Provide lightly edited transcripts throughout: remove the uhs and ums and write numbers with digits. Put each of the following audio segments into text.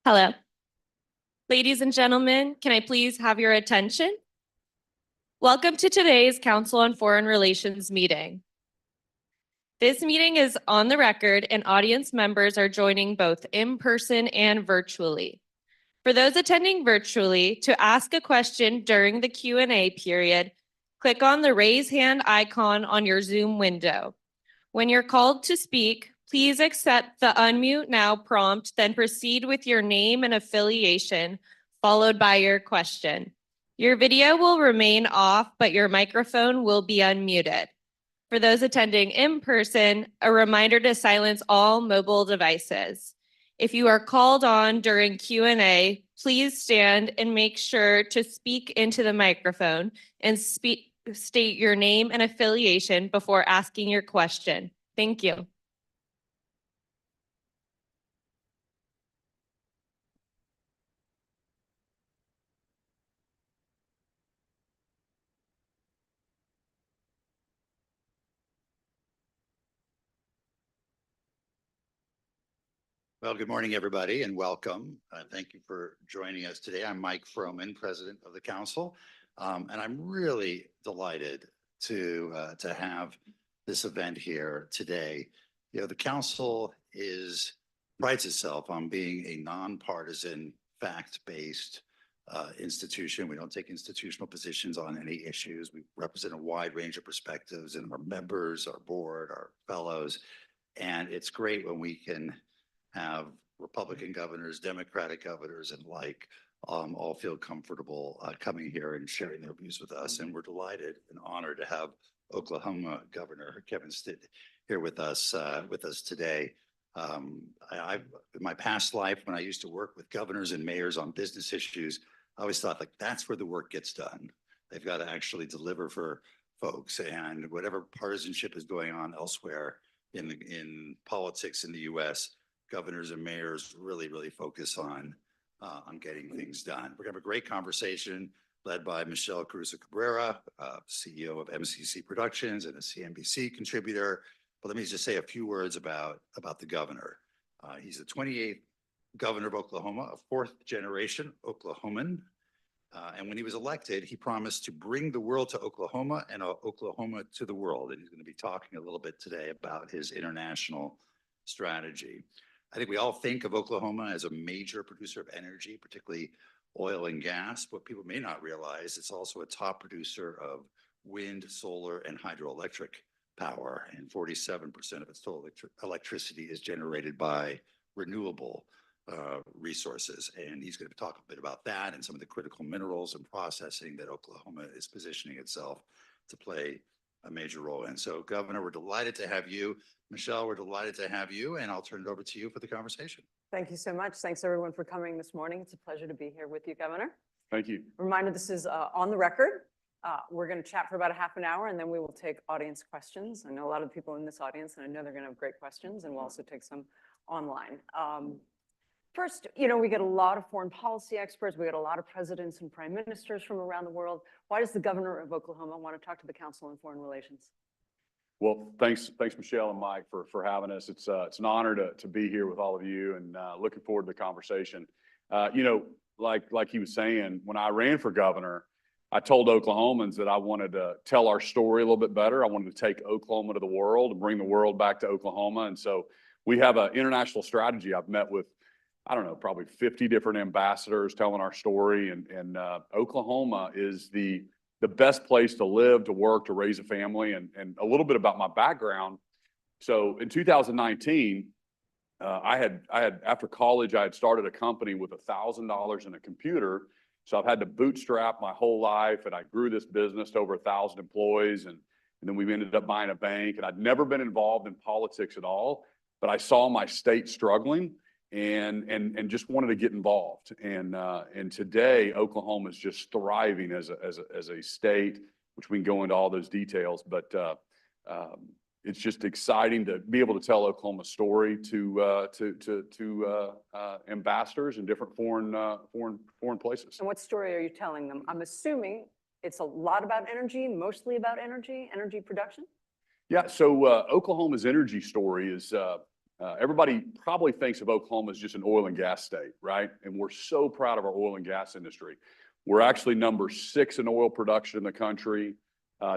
Hello. Ladies and gentlemen, can I please have your attention? Welcome to today's Council on Foreign Relations meeting. This meeting is on the record and audience members are joining both in person and virtually. For those attending virtually, to ask a question during the Q&A period, click on the raise hand icon on your Zoom window. When you're called to speak, please accept the unmute now prompt, then proceed with your name and affiliation, followed by your question. Your video will remain off, but your microphone will be unmuted. For those attending in person, a reminder to silence all mobile devices. If you are called on during Q&A, please stand and make sure to speak into the microphone and state your name and affiliation before asking your question. Thank you. Well, good morning, everybody, and welcome. Thank you for joining us today. I'm Mike Froman, President of the Council, and I'm really delighted to have this event here today. You know, the Council prides itself on being a nonpartisan, fact-based institution. We don't take institutional positions on any issues. We represent a wide range of perspectives in our members, our board, our fellows, and it's great when we can have Republican governors, Democratic governors, and all feel comfortable coming here and sharing their views with us. And we're delighted and honored to have Oklahoma Governor Kevin Stitt here with us today. In my past life, when I used to work with governors and mayors on business issues, I always thought that's where the work gets done. They've got to actually deliver for folks, and whatever partisanship is going on elsewhere in politics in the U.S., governors and mayors really focus on getting things done. We're gonna have a great conversation led by Michelle Caruso Cabrera, CEO of MCC Productions and a CNBC contributor. But let me just say a few words about the governor. He's the 28th governor of Oklahoma, a fourth generation Oklahoman. And when he was elected, he promised to bring the world to Oklahoma and Oklahoma to the world. And he's going to be talking a little bit today about his international strategy. I think we all think of Oklahoma as a major producer of energy, particularly oil and gas. What people may not realize, it's also a top producer of wind, solar, and hydroelectric power. And 47% of its total electricity is generated by renewable resources. And he's going to talk a bit about that and some of the critical minerals and processing that Oklahoma is positioning itself to play a major role in. So, Governor, we're delighted to have you. Michelle, we're delighted to have you, and I'll turn it over to you for the conversation. Thank you so much. Thanks, everyone, for coming this morning. It's a pleasure to be here with you, Governor. Thank you. Reminder, this is on the record. We're going to chat for about a half an hour, and then we will take audience questions. I know a lot of people in this audience, and I know they're going to have great questions, and we'll also take some online. First, you know, we get a lot of foreign policy experts. We get a lot of presidents and prime ministers from around the world. Why does the governor of Oklahoma want to talk to the Council on Foreign Relations? Well, thanks, Michelle and Mike, for having us. It's an honor to be here with all of you, and looking forward to the conversation. You know, like he was saying, when I ran for governor, I told Oklahomans that I wanted to tell our story a little bit better. I wanted to take Oklahoma to the world and bring the world back to Oklahoma. And so we have an international strategy. I've met with, I don't know, probably 50 different ambassadors telling our story. And Oklahoma is the best place to live, to work, to raise a family. And a little bit about my background. So in 2019, I had after college, I had started a company with $1,000 in a computer. So I've had to bootstrap my whole life, and I grew this business to over 1,000 employees. And then we ended up buying a bank, and I'd never been involved in politics at all, but I saw my state struggling and just wanted to get involved. And today, Oklahoma is just thriving as a state, which we can go into all those details. But it's just exciting to be able to tell Oklahoma's story to ambassadors in different foreign places. And what story are you telling them? I'm assuming it's a lot about energy, mostly about energy production. Yeah. So Oklahoma's energy story is Everybody probably thinks of Oklahoma as just an oil and gas state, right? And we're so proud of our oil and gas industry. We're actually number 6 in oil production in the country,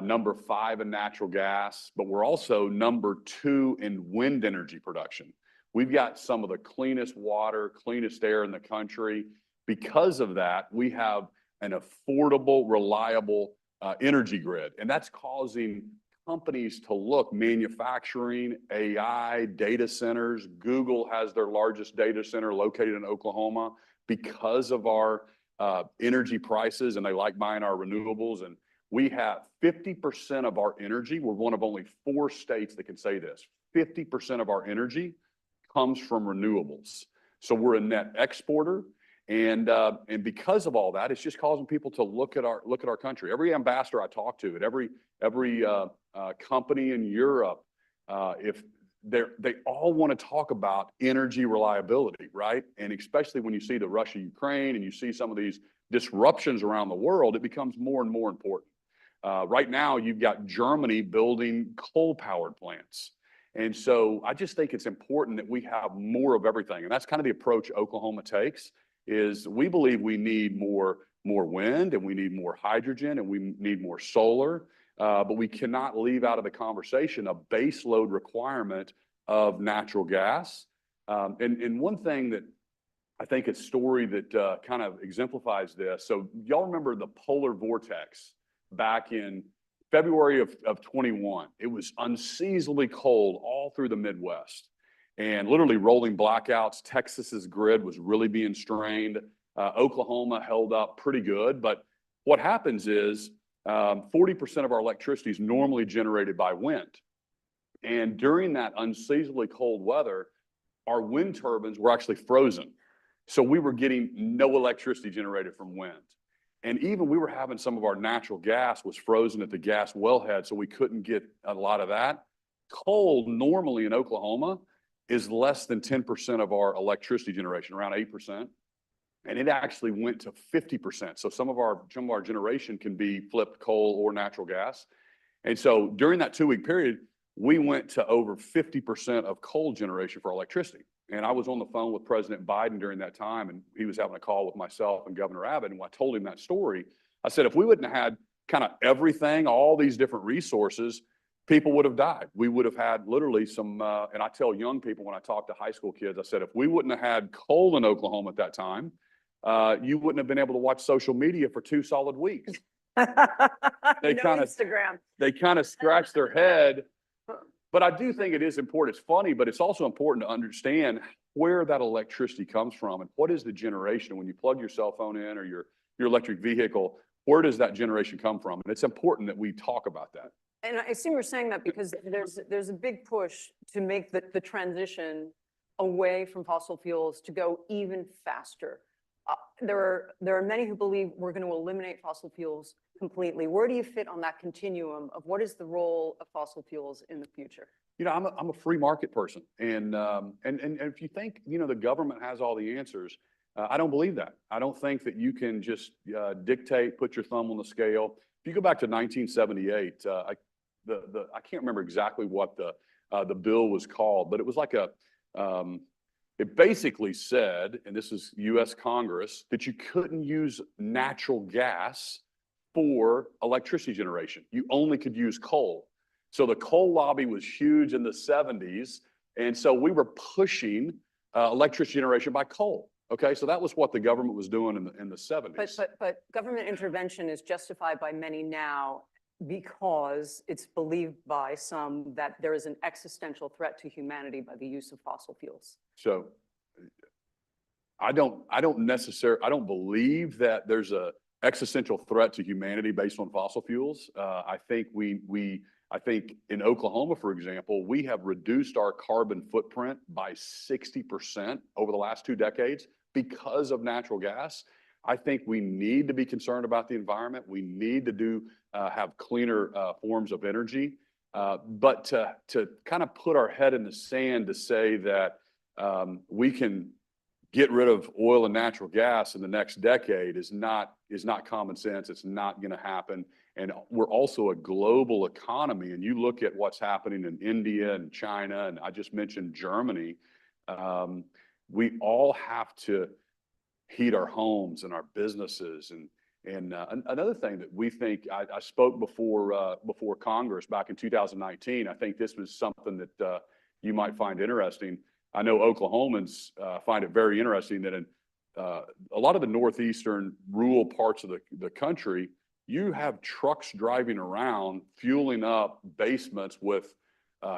number 5 in natural gas, but we're also number 2 in wind energy production. We've got some of the cleanest water, cleanest air in the country. Because of that, we have an affordable, reliable energy grid, and that's causing companies to look, manufacturing, AI, data centers. Google has their largest data center located in Oklahoma because of our energy prices, and they like buying our renewables. And we have 50% of our energy. We're one of only 4 states that can say this. 50% of our energy comes from renewables. So we're a net exporter. And because of all that, it's just causing people to look at our country. Every ambassador I talk to, at every company in Europe, if they all want to talk about energy reliability, right? And especially when you see the Russia-Ukraine and you see some of these disruptions around the world, it becomes more and more important. Right now, you've got Germany building coal-powered plants. And so I just think it's important that we have more of everything. And that's kind of the approach Oklahoma takes. Is we believe we need more wind, and we need more hydrogen, and we need more solar, but we cannot leave out of the conversation a base load requirement of natural gas. And one thing that I think a story that kind of exemplifies this. So y'all remember the polar vortex back in February of 21. It was unseasonably cold all through the Midwest. And literally rolling blackouts. Texas's grid was really being strained. Oklahoma held up pretty good. But what happens is 40% of our electricity is normally generated by wind. And during that unseasonably cold weather, our wind turbines were actually frozen. So we were getting no electricity generated from wind. And even we were having some of our natural gas was frozen at the gas wellhead, so we couldn't get a lot of that. Coal normally in Oklahoma is less than 10% of our electricity generation, around 8%. And it actually went to 50%. So some of our generation can be flipped coal or natural gas. And so during that 2-week period, we went to over 50% of coal generation for electricity. And I was on the phone with President Biden during that time, and he was having a call with myself and Governor Abbott. And when I told him that story, I said, if we wouldn't have had kind of everything, all these different resources, people would have died. We would have had literally some, and I tell young people when I talk to high school kids, I said, if we wouldn't have had coal in Oklahoma at that time, you wouldn't have been able to watch social media for 2 solid weeks. They No kind of Instagram. They kind of scratch their head. But I do think it is important. It's funny, but it's also important to understand where that electricity comes from and what is the generation. When you plug your cell phone in or your electric vehicle, where does that generation come from? And it's important that we talk about that. And I assume you're saying that because there's a big push to make the transition away from fossil fuels to go even faster. There are many who believe we're going to eliminate fossil fuels completely. Where do you fit on that continuum of what is the role of fossil fuels in the future? You know, I'm a free market person, and if you think the government has all the answers, I don't believe that. I don't think that you can just dictate, put your thumb on the scale. If you go back to 1978, I can't remember exactly what the bill was called, but it was like it basically said, and this is U.S. Congress, that you couldn't use natural gas for electricity generation. You only could use coal. So the coal lobby was huge in the 70s. And so we were pushing electricity generation by coal. Okay, so that was what the government was doing in the 70s. But government intervention is justified by many now because it's believed by some that there is an existential threat to humanity by the use of fossil fuels. So I don't believe that there's a existential threat to humanity based on fossil fuels. I think I think in Oklahoma, for example, we have reduced our carbon footprint by 60% over the last 2 decades because of natural gas. I think we need to be concerned about the environment. We need to have cleaner forms of energy. But to kind of put our head in the sand to say that we can get rid of oil and natural gas in the next decade is not common sense. It's not going to happen. And we're also a global economy. And you look at what's happening in India and China, and I just mentioned Germany. We all have to heat our homes and our businesses. And another thing that we think, I spoke before Congress back in 2019. I think this was something that you might find interesting. I know Oklahomans find it very interesting that in a lot of the northeastern rural parts of the country, you have trucks driving around fueling up basements with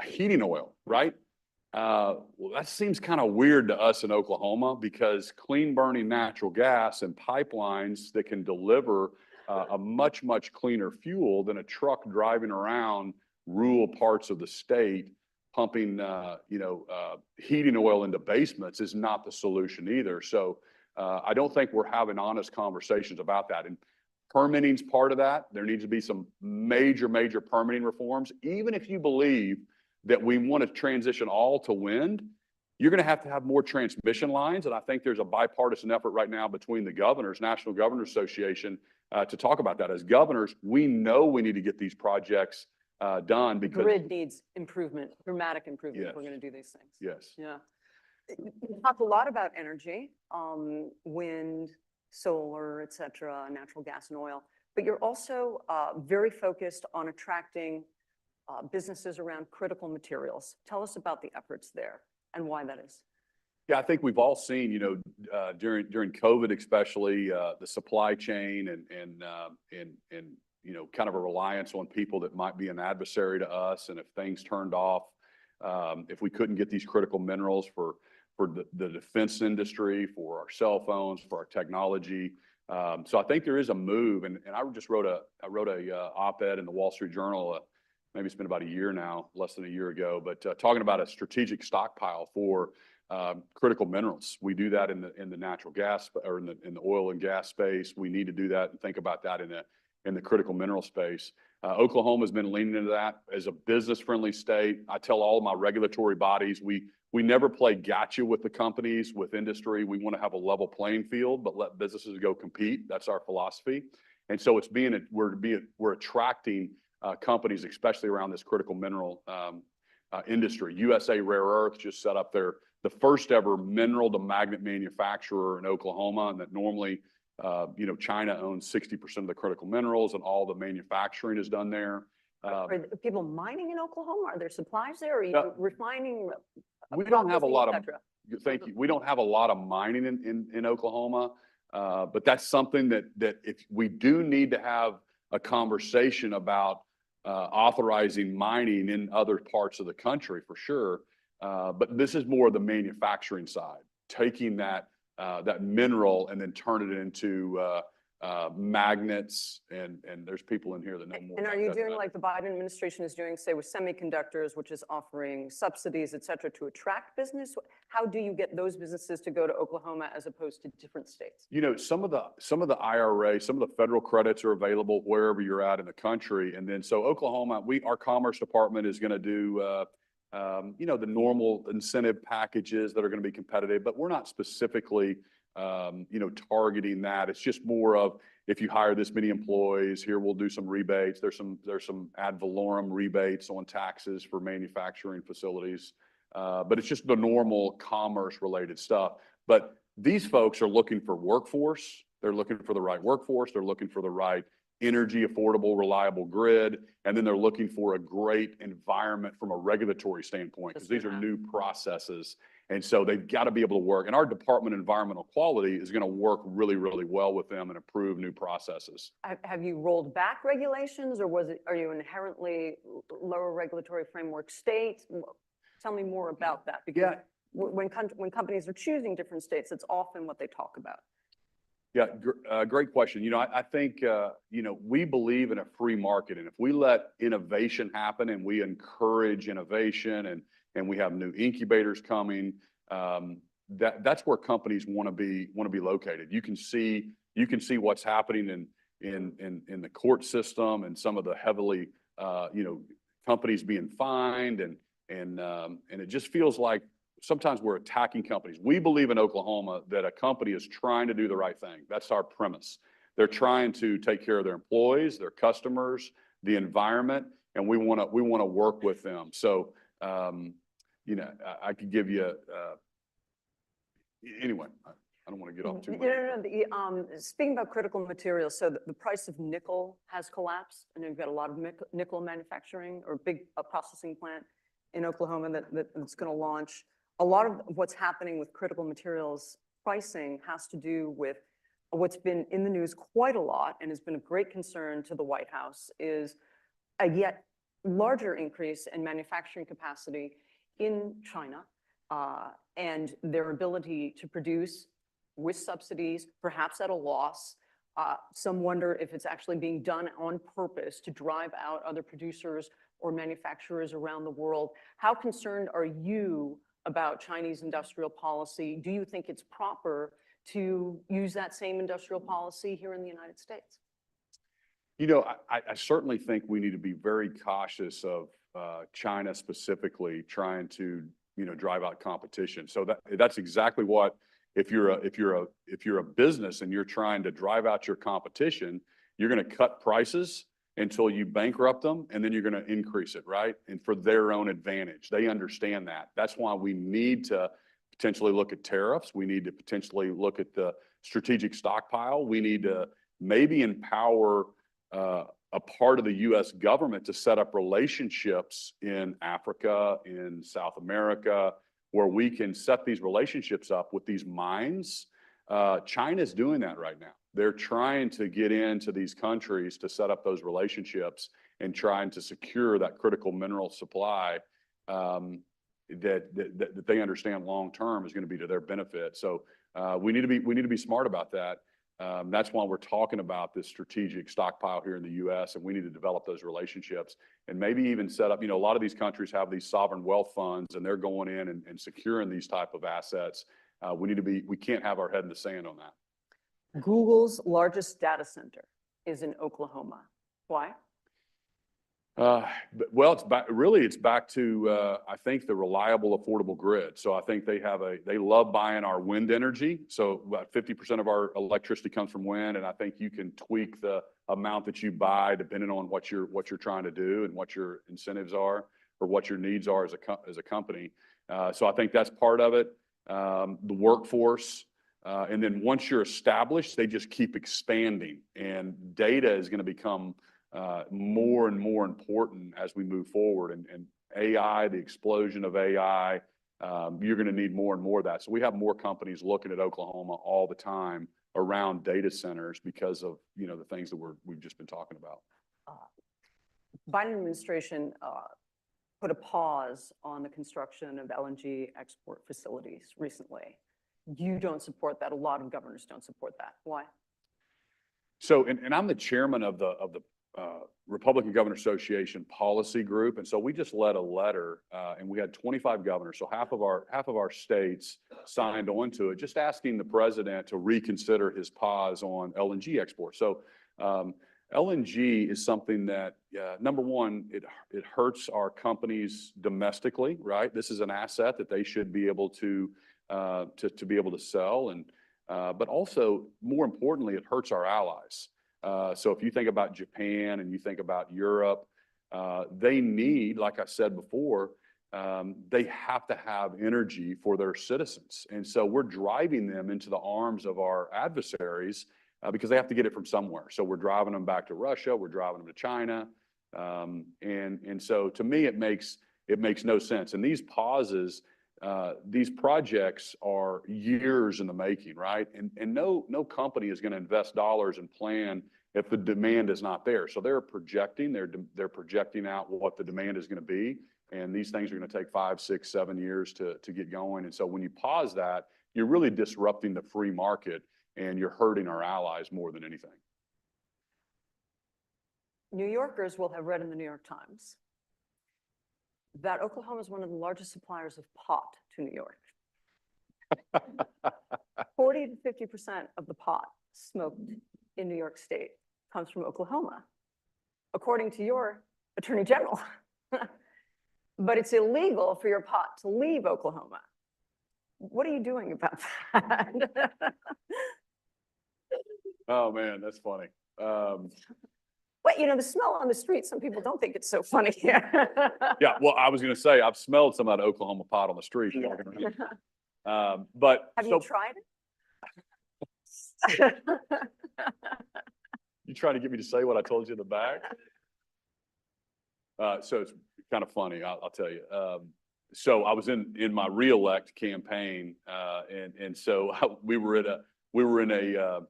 heating oil, right? Well, that seems kind of weird to us in Oklahoma because clean burning natural gas and pipelines that can deliver a much, much cleaner fuel than a truck driving around rural parts of the state pumping, heating oil into basements is not the solution either. So I don't think we're having honest conversations about that. And permitting's part of that. There needs to be some major, major permitting reforms. Even if you believe that we want to transition all to wind, you're going to have more transmission lines. And I think there's a bipartisan effort right now between the governors, National Governors Association, to talk about that. As governors, we know we need to get these projects done The because grid needs improvement, dramatic improvement if Yes. we're going to do these things. yes, Yeah. We talk a lot about energy, wind, solar, et cetera, natural gas and oil, but you're also very focused on attracting businesses around critical materials. Tell us about the efforts there and why that is. yeah, I think we've all seen, during COVID, especially the supply chain and kind of a reliance on people that might be an adversary to us. And if things turned off, if we couldn't get these critical minerals for the defense industry, for our cell phones, for our technology. So I think there is a move. And I just wrote a op-ed in the Wall Street Journal, maybe it's been about a year now, less than a year ago, but talking about a strategic stockpile for critical minerals. We do that in the natural gas or in the oil and gas space. We need to do that and think about that in the critical mineral space. Oklahoma has been leaning into that as a business-friendly state. I tell all of my regulatory bodies, we never play gotcha with the companies, with industry. We want to have a level playing field, but let businesses go compete. That's our philosophy. And so we're attracting companies, especially around this critical mineral industry. USA Rare Earth just set up the first ever mineral to magnet manufacturer in Oklahoma, and that normally, China owns 60% of the critical minerals and all the manufacturing is done there. Are there people mining in Oklahoma? Are there supplies there? Are you Yeah. refining? We don't have a processing, lot et of, cetera? thank you. We don't have a lot of mining in Oklahoma, but that's something that if we do need to have a conversation about authorizing mining in other parts of the country for sure. But this is more the manufacturing side, taking that mineral and then turn it into magnets. And there's people in here that know more. And are about you that doing than I like the Biden administration is doing, say, with semiconductors, which is offering subsidies, et cetera, to attract business? How do you get those businesses to go to Oklahoma as opposed to different states? Some of the IRA, some of the federal credits are available wherever you're at in the country. And then so Oklahoma, our Commerce Department is going to do the normal incentive packages that are going to be competitive, but we're not specifically targeting that. It's just more of, if you hire this many employees here, we'll do some rebates. There's some ad valorem rebates on taxes for manufacturing facilities. But it's just the normal commerce related stuff. But these folks are looking for workforce. They're looking for the right workforce. They're looking for the right energy, affordable, reliable grid. And then they're looking for a great environment from a regulatory standpoint, because these are new processes. And so they've got to be able to work. And our Department of Environmental Quality is going to work really, really well with them and approve new processes. Have you rolled back regulations, or are you inherently lower regulatory framework state? Tell me more about that, because when companies are choosing different states, it's often what they talk about. Yeah, great question. I think, we believe in a free market, and if we let innovation happen and we encourage innovation and we have new incubators coming, that's where companies want to be located. You can see what's happening in the court system and some of the heavily, companies being fined and it just feels like sometimes we're attacking companies. We believe in Oklahoma that a company is trying to do the right thing. That's our premise. They're trying to take care of their employees, their customers, the environment, and we want to work with them. So, you know, I could give you, anyway, I don't want to get off too much. Speaking about critical materials, so the price of nickel has collapsed, and you've got a lot of nickel manufacturing or big processing plant in Oklahoma that's going to launch. A lot of what's happening with critical materials pricing has to do with what's been in the news quite a lot and has been a great concern to the White House is a yet larger increase in manufacturing capacity in China and their ability to produce with subsidies, perhaps at a loss. Some wonder if it's actually being done on purpose to drive out other producers or manufacturers around the world. How concerned are you about Chinese industrial policy? Do you think it's proper to use that same industrial policy here in the United States? You know, I certainly think we need to be very cautious of China specifically trying to, you know, drive out competition. So that's exactly what, if you're a business and you're trying to drive out your competition, you're going to cut prices until you bankrupt them, and then you're going to increase it, right? And for their own advantage. They understand that. That's why we need to potentially look at tariffs. We need to potentially look at the strategic stockpile. We need to maybe empower a part of the U.S. government to set up relationships in Africa, in South America, where we can set these relationships up with these mines. China's doing that right now. They're trying to get into these countries to set up those relationships and trying to secure that critical mineral supply that they understand long term is going to be to their benefit. So we need to be smart about that. That's why we're talking about this strategic stockpile here in the U.S. and we need to develop those relationships and maybe even set up. You know, a lot of these countries have these sovereign wealth funds and they're going in and securing these type of assets. We can't have our head in the sand on that. Google's largest data center is in Oklahoma. Why? Well, it's back to, I think, the reliable, affordable grid. So I think they love buying our wind energy. So about 50% of our electricity comes from wind. And I think you can tweak the amount that you buy depending on what you're trying to do and what your incentives are or what your needs are as a company. So I think that's part of it. The workforce. And then once you're established, they just keep expanding and data is going to become more and more important as we move forward. And AI, the explosion of AI, you're going to need more and more of that. So we have more companies looking at Oklahoma all the time around data centers because of, you know, the things that we've just been talking about. Biden administration put a pause on the construction of LNG export facilities recently. You don't support that. A lot of governors don't support that. Why? So, and I'm the chairman of the Republican Governor Association policy group. And so we just led a letter and we had 25 governors. So half of our states signed on to it, just asking the president to reconsider his pause on LNG exports. So LNG is something that, number one, it hurts our companies domestically, right? This is an asset that they should be able to be able to sell. And, but also more importantly, it hurts our allies. So if you think about Japan and you think about Europe, they need, like I said before, they have to have energy for their citizens. And so we're driving them into the arms of our adversaries because they have to get it from somewhere. So we're driving them back to Russia, we're driving them to China. And so to me, it makes no sense. And these pauses, these projects are years in the making, right? And no company is going to invest dollars and plan if the demand is not there. So they're projecting out what the demand is going to be. And these things are going to take 5, 6, 7 years to get going. And so when you pause that, you're really disrupting the free market and you're hurting our allies more than anything. New Yorkers will have read in the New York Times that Oklahoma is one of the largest suppliers of pot to New York. 40 to 50% of the pot smoked in New York State comes from Oklahoma, according to your Attorney General. But it's illegal for your pot to leave Oklahoma. What are you doing about that? Oh, man, that's funny. But you know, the smell on the street, some people don't think it's so funny. Yeah, well, I was gonna say, I've smelled some of that Oklahoma pot on the street. Yeah. But Have so you tried it? you trying to get me to say what I told you in the back? So it's kind of funny, I'll tell you. So I was in my reelect campaign, and so we were in a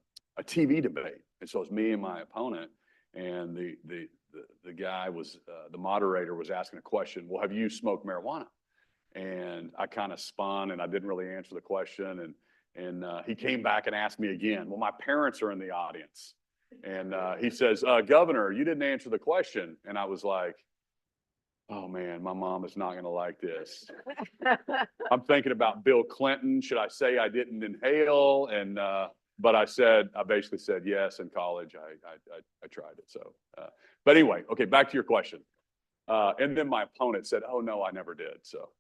TV debate, and so it was me and my opponent, and the guy was the moderator was asking a question. Well, have you smoked marijuana? And I kind of spun, and I didn't really answer the question, and he came back and asked me again. Well, my parents are in the audience, and he says, "Governor, you didn't answer the question," and I was like, oh man, my mom is not going to like this. I'm thinking about Bill Clinton. Should I say I didn't inhale? And, but I basically said yes in college. I tried it. So, but anyway, okay, back to your question. And then my opponent said, oh no, I never did. So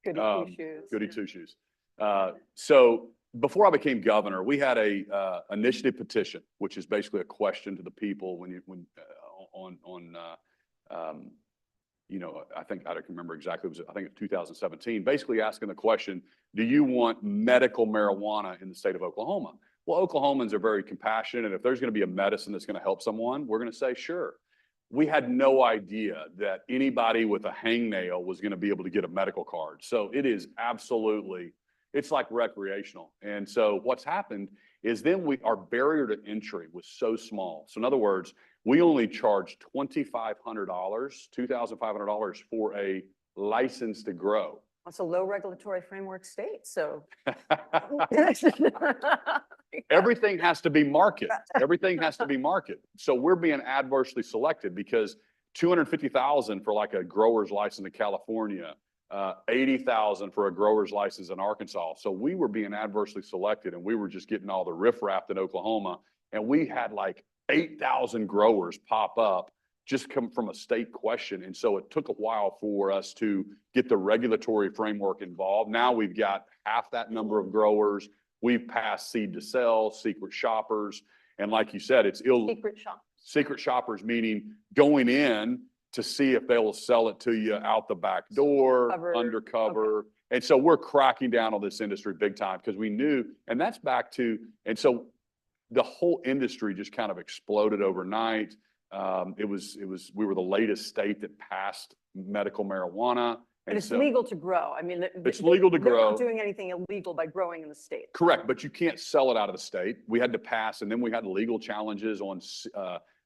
Goody two shoes. goody two shoes. So before I became governor, we had a initiative petition, which is basically a question to the people you know, I think I don't remember exactly. I think it's 2017, basically asking the question, do you want medical marijuana in the state of Oklahoma? Well, Oklahomans are very compassionate. And if there's going to be a medicine that's going to help someone, we're going to say, sure. We had no idea that anybody with a hangnail was going to be able to get a medical card. So it is absolutely, it's like recreational. And so what's happened is then our barrier to entry was so small. So in other words, we only charge $2,500, $2,500 for a license to grow. It's a low regulatory framework state, so. Everything has to be market. Everything has to be market. So we're being adversely selected because $250,000 for like a grower's license in California, $80,000 for a grower's license in Arkansas. So we were being adversely selected, and we were just getting all the riffraff in Oklahoma, and we had like 8,000 growers pop up just come from a state question. And so it took a while for us to get the regulatory framework involved. Now we've got half that number of growers. We've passed seed to sell, secret shoppers. And like you said, it's Secret shop. secret shoppers, meaning going in to see if they will sell it to you out the back door, undercover. Okay. And so we're cracking down on this industry big time because we knew, and that's back to, and so the whole industry just kind of exploded overnight. We were the latest state that passed medical marijuana. And it's legal to grow. I mean, it's legal to grow. They're not doing anything illegal by growing in the state. Correct, but you can't sell it out of the state. We had to pass, and then we had legal challenges on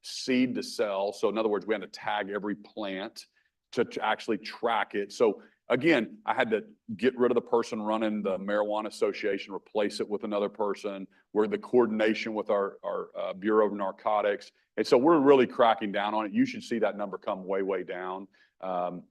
seed to sell. So in other words, we had to tag every plant to actually track it. So again, I had to get rid of the person running the Marijuana Association, replace it with another person. We're the coordination with our Bureau of Narcotics. And so we're really cracking down on it. You should see that number come way, way down.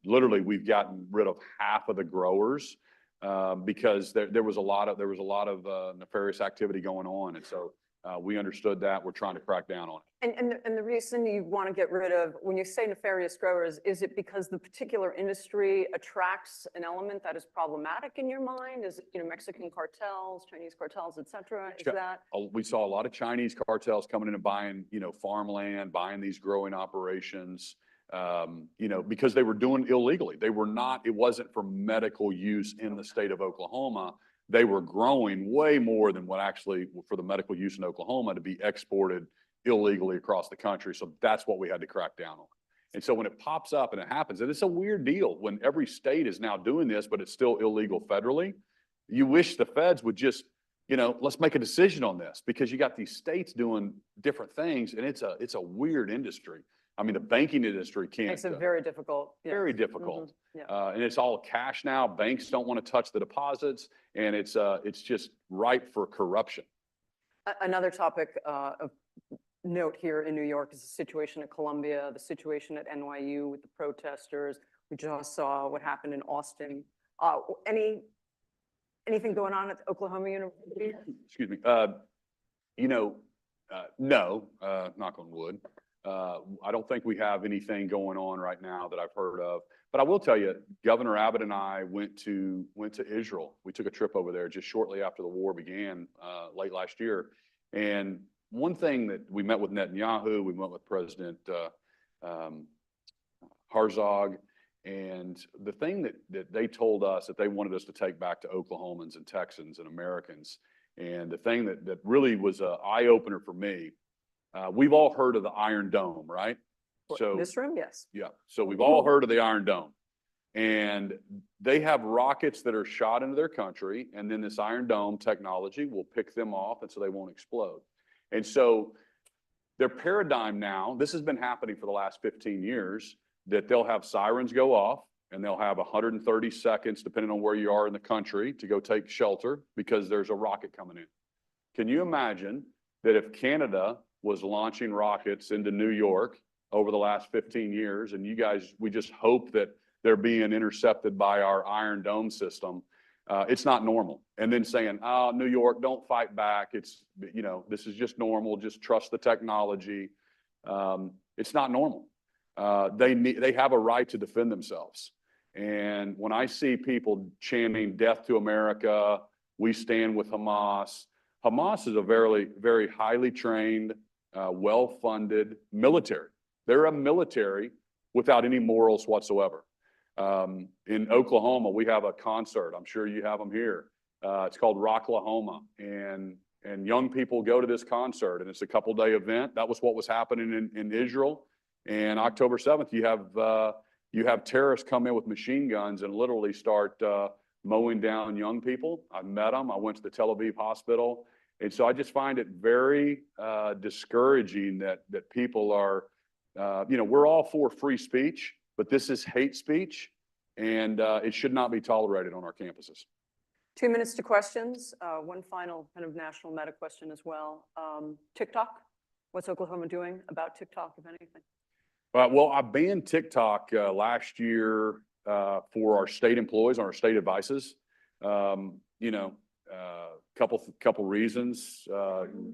Literally, we've gotten rid of half of the growers because there was a lot of nefarious activity going on. And so we understood that. We're trying to crack down on it. And the reason you want to get rid of, when you say nefarious growers, is it because the particular industry attracts an element that is problematic in your mind? Is it, you know, Mexican cartels, Chinese cartels, et cetera? Is that? We saw a lot of Chinese cartels coming in and buying, you know, farmland, buying these growing operations, you know, because they were doing illegally. They were not, it wasn't for medical use in the state of Oklahoma. They were growing way more than what actually for the medical use in Oklahoma to be exported illegally across the country. So that's what we had to crack down on. And so when it pops up and it happens, and it's a weird deal when every state is now doing this, but it's still illegal federally. You wish the feds would just, you know, let's make a decision on this, because you got these states doing different things, and it's a weird industry. I mean, the banking industry can't. Makes it very difficult. Yeah. Very difficult. Mm-hmm. Yeah. And it's all cash now. Banks don't want to touch the deposits, and it's just ripe for corruption. Another topic of note here in New York is the situation at Columbia, the situation at NYU with the protesters. We just saw what happened in Austin. Anything going on at Oklahoma University? Excuse me. You know, no, knock on wood. I don't think we have anything going on right now that I've heard of. But I will tell you, Governor Abbott and I went to Israel. We took a trip over there just shortly after the war began, late last year. And one thing that we met with Netanyahu, we met with President Herzog, and the thing that they told us that they wanted us to take back to Oklahomans and Texans and Americans, and the thing that really was an eye-opener for me, we've all heard of the Iron Dome, right? So This room, yes. yeah, so we've all heard of the Iron Dome. And they have rockets that are shot into their country, and then this Iron Dome technology will pick them off, and so they won't explode. And so their paradigm now, this has been happening for the last 15 years, that they'll have sirens go off, and they'll have 130 seconds, depending on where you are in the country, to go take shelter because there's a rocket coming in. Can you imagine that if Canada was launching rockets into New York over the last 15 years, and you guys, we just hope that they're being intercepted by our Iron Dome system, it's not normal. And then saying, oh, New York, don't fight back. It's, you know, this is just normal. Just trust the technology. It's not normal. They have a right to defend themselves. And when I see people chanting death to America, we stand with Hamas. Hamas is a very, very highly trained, well-funded military. They're a military without any morals whatsoever. In Oklahoma, we have a concert. I'm sure you have them here. It's called Rocklahoma, and young people go to this concert, and it's a couple-day event. That was what was happening in Israel. And October 7th, you have terrorists come in with machine guns and literally start mowing down young people. I met them. I went to the Tel Aviv hospital, and so I just find it very discouraging that people are. We're all for free speech, but this is hate speech, and it should not be tolerated on our campuses. 2 minutes to questions. One final kind of national meta question as well. TikTok, what's Oklahoma doing about TikTok, if anything? Well, I banned TikTok last year for our state employees on our state advices. Couple reasons,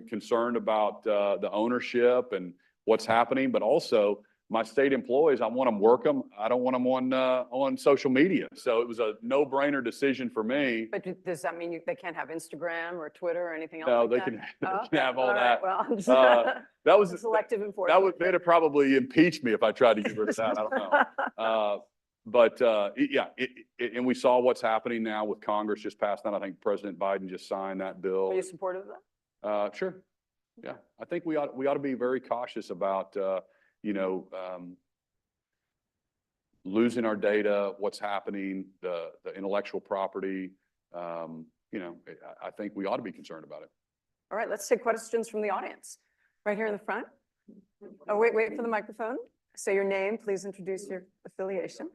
concerned about the ownership and what's happening, but also my state employees, I want them work them. I don't want them on social media. So it was a no-brainer decision for me. But does that mean they can't have Instagram or Twitter or anything else? No, like they that? can, Oh, can have all right. that. Well, I'm just That was selective enforcement. they'd have probably impeached me if I tried to get rid of that. I don't know. And we saw what's happening now with Congress just passed that. I think President Biden just signed that bill. Are you supportive of that? Sure. Yeah, I think we ought to be very cautious about losing our data, what's happening, the intellectual property. I think we ought to be concerned about it. All right, let's take questions from the audience. Right here in the front. Oh, wait for the microphone. Say your name, please introduce your affiliation.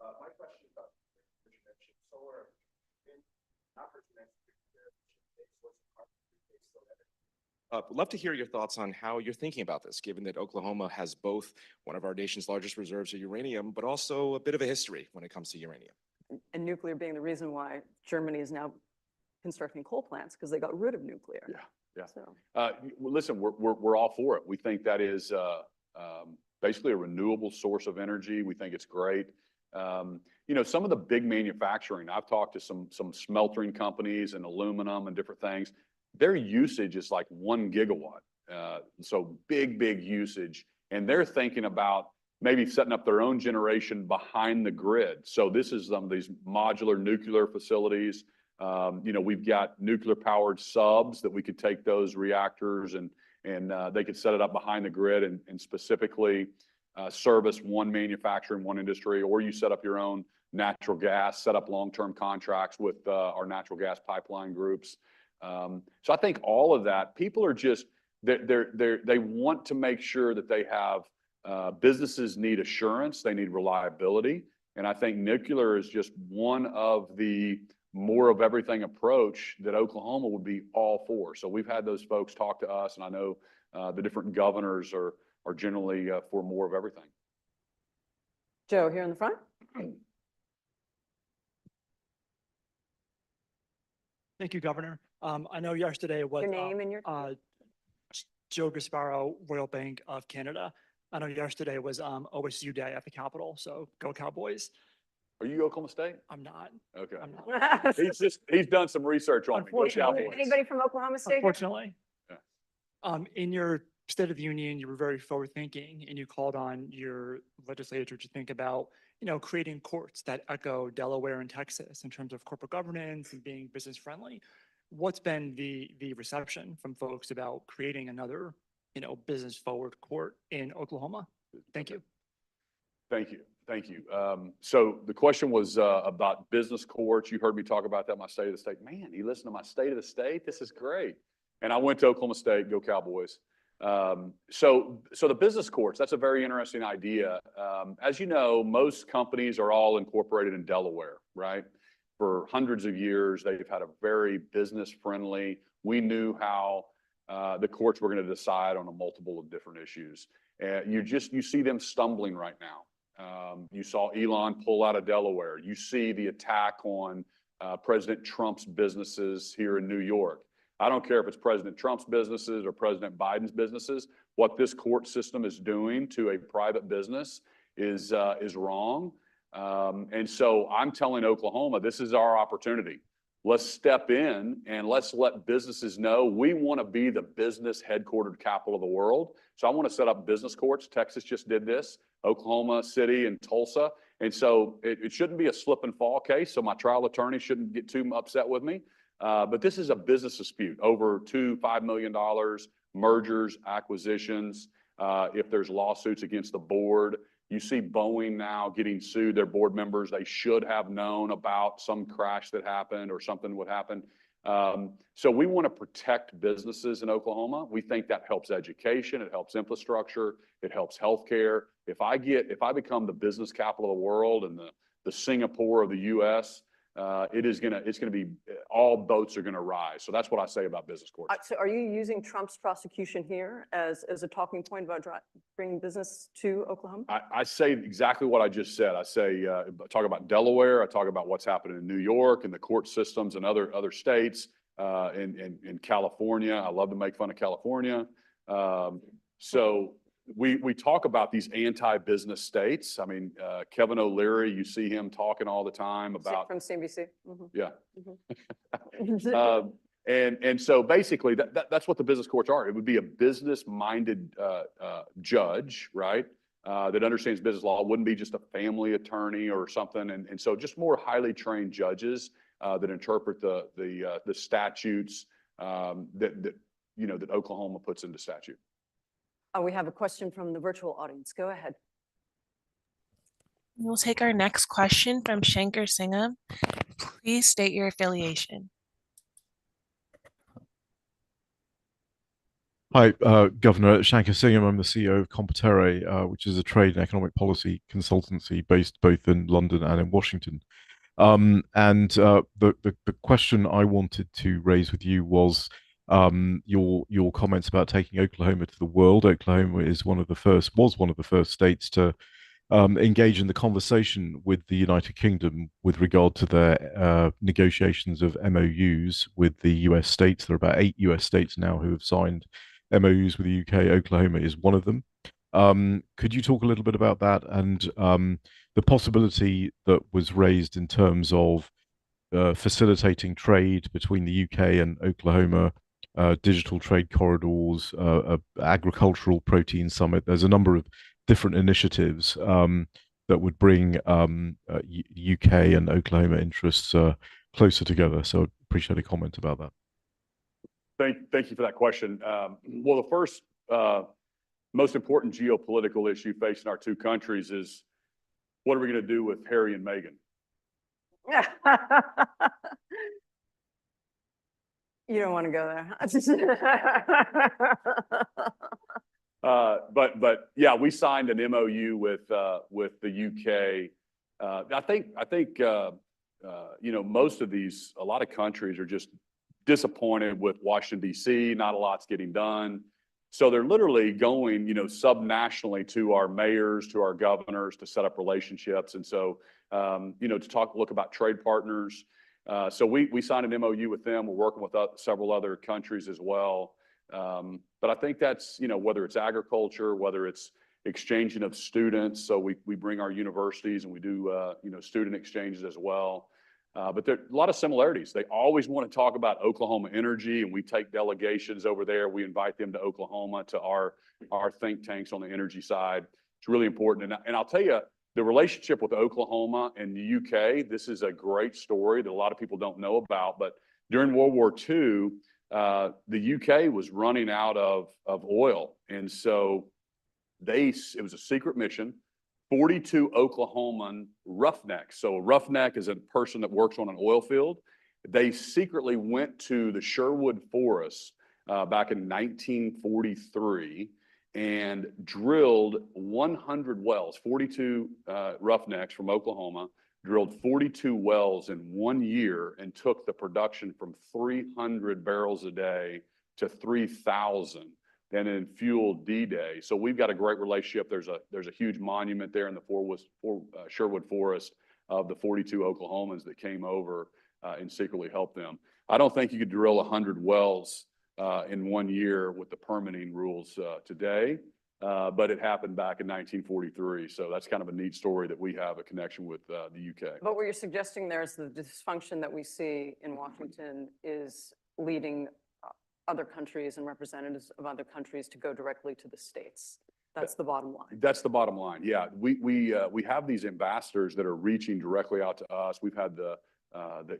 My question about solar I'd love to hear your thoughts on how you're thinking about this, given that Oklahoma has both one of our nation's largest reserves of uranium, but also a bit of a history when it comes to uranium. And nuclear being the reason why Germany is now constructing coal plants, because they got rid of nuclear. Yeah. So. Listen, we're all for it. We think that is basically a renewable source of energy. We think it's great. Some of the big manufacturing, I've talked to some smeltering companies and aluminum and different things. Their usage is like 1 gigawatt. So big usage. And they're thinking about maybe setting up their own generation behind the grid. So this is some of these modular nuclear facilities. We've got nuclear powered subs that we could take those reactors and they could set it up behind the grid and specifically service one manufacturer in one industry, or you set up your own natural gas, set up long-term contracts with our natural gas pipeline groups. So I think all of that, people are just, they want to make sure that they have, businesses need assurance, they need reliability. And I think nuclear is just one of the more of everything approach that Oklahoma would be all for. So we've had those folks talk to us, and I know the different governors are generally for more of everything. Joe, here in the front. Thank you, Governor. I know yesterday was Your name and your. Joe Gasparo, Royal Bank of Canada. I know yesterday was OSU Day at the Capitol, so go Cowboys. Are you Oklahoma State? I'm not. Okay. I'm not. He's done some research on me. Go Unfortunately. Cowboys. Anybody from Oklahoma State? here? Unfortunately. Yeah. In your State of the Union, you were very forward thinking and you called on your legislature to think about, creating courts that echo Delaware and Texas in terms of corporate governance and being business friendly. What's been the reception from folks about creating another, business forward court in Oklahoma? Thank you. Thank you. Thank you. So the question was about business courts. You heard me talk about that, my state of the state. Man, you listen to my state of the state? This is great. And I went to Oklahoma State, go Cowboys. So the business courts, that's a very interesting idea. As you know, most companies are all incorporated in Delaware, right? For hundreds of years, they've had a very business friendly. We knew how the courts were going to decide on a multiple of different issues. You see them stumbling right now. You saw Elon pull out of Delaware. You see the attack on President Trump's businesses here in New York. I don't care if it's President Trump's businesses or President Biden's businesses. What this court system is doing to a private business is wrong. And so I'm telling Oklahoma, this is our opportunity. Let's step in and let's let businesses know we want to be the business headquartered capital of the world. So I want to set up business courts. Texas just did this, Oklahoma City and Tulsa. And so it shouldn't be a slip and fall case. So my trial attorney shouldn't get too upset with me. But this is a business dispute over $5 million, mergers, acquisitions. If there's lawsuits against the board, you see Boeing now getting sued, their board members, they should have known about some crash that happened or something would happen. So we want to protect businesses in Oklahoma. We think that helps education, it helps infrastructure, it helps healthcare. If I become the business capital of the world and the Singapore of the US, it's going to be, all boats are going to rise. So that's what I say about business courts. So are you using Trump's prosecution here as a talking point about bringing business to Oklahoma? I say exactly what I just said. I say, talk about Delaware. I talk about what's happening in New York and the court systems and other states, in California. I love to make fun of California. So we talk about these anti-business states. I mean, Kevin O'Leary, you see him talking all the time about. From CNBC? Mhm. Yeah. Mhm. And so basically that's what the business courts are. It would be a business-minded judge, right? That understands business law. It wouldn't be just a family attorney or something. And so just more highly trained judges that interpret the statutes that Oklahoma puts into statute. We have a question from the virtual audience. Go ahead. We'll take our next question from Shankar Singham. Please state your affiliation. Hi, Governor Shankar Singham. I'm the CEO of Competere, which is a trade and economic policy consultancy based both in London and in Washington. The question I wanted to raise with you was your comments about taking Oklahoma to the world. Oklahoma was one of the first states to engage in the conversation with the United Kingdom with regard to their negotiations of MOUs with the US states. There are about 8 US states now who have signed MOUs with the UK. Oklahoma is one of them. Could you talk a little bit about that and the possibility that was raised in terms of facilitating trade between the UK and Oklahoma, digital trade corridors, agricultural protein summit? There's a number of different initiatives that would bring UK and Oklahoma interests closer together. So I'd appreciate a comment about that. Thank you for that question. Well, the first most important geopolitical issue facing our two countries is what are we going to do with Harry and Meghan? You don't want to go there. But yeah, we signed an MOU with the UK. I think most of a lot of countries are just disappointed with Washington, D.C. Not a lot's getting done. So they're literally going, subnationally to our mayors, to our governors to set up relationships. And so, to look about trade partners. So we signed an MOU with them. We're working with several other countries as well. But I think that's, you know, whether it's agriculture, whether it's exchanging of students. So we bring our universities and we do, you know, student exchanges as well. But there are a lot of similarities. They always want to talk about Oklahoma energy, and we take delegations over there. We invite them to Oklahoma to our think tanks on the energy side. It's really important. And I'll tell you, the relationship with Oklahoma and the UK, this is a great story that a lot of people don't know about. But during World War II, the UK was running out of oil. And so it was a secret mission. 42 Oklahoman roughnecks. So a roughneck is a person that works on an oil field. They secretly went to the Sherwood Forest back in 1943 and drilled 100 wells. 42 roughnecks from Oklahoma drilled 42 wells in 1 year and took the production from 300 barrels a day to 3,000. And then fueled D-Day. So we've got a great relationship. There's a huge monument there in the Sherwood Forest of the 42 Oklahomans that came over and secretly helped them. I don't think you could drill 100 wells in 1 year with the permitting rules today, but it happened back in 1943. So that's kind of a neat story that we have a connection with the UK. But what you're suggesting there is the dysfunction that we see in Washington is leading other countries and representatives of other countries to go directly to the states. That's the bottom line. That's the bottom line. Yeah, we have these ambassadors that are reaching directly out to us. We've had the